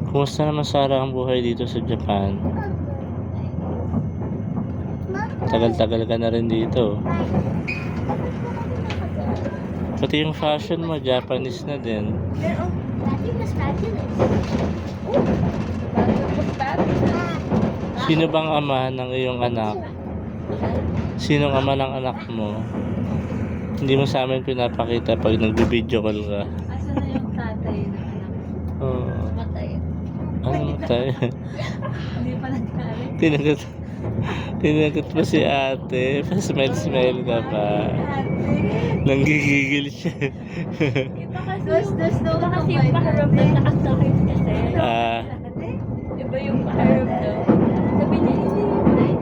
Kumusta naman, Sarah, ang buhay dito sa Japan? Tagal-tagal ka na rin dito. Pati yung fashion mo, Japanese na din. Sino bang ama ng iyong anak? Sinong ama ng anak mo? Hindi mo sa amin pinapakita pag nagbi-video call ka. Asa na yung tatay ng anak? Oo. Matay. Ano tayo? Hindi pa nagkari. Tinagot pa si ate. Pa-smile-smile ka pa. Nanggigigil siya. Iba kasi yung paharap na nakasakit kasi. Iba yung paharap daw. Sabi niya,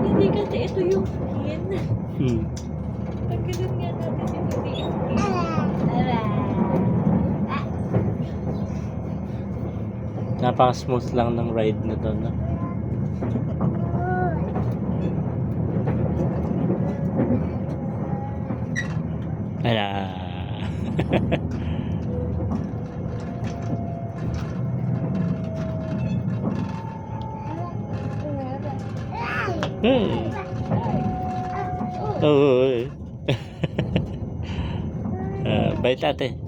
hindi kasi ito yung skin. Pag ganun nga natin yung skin. Napaka-smooth lang ng ride na to, no? Ala. Hey. Oh. Bye, tate.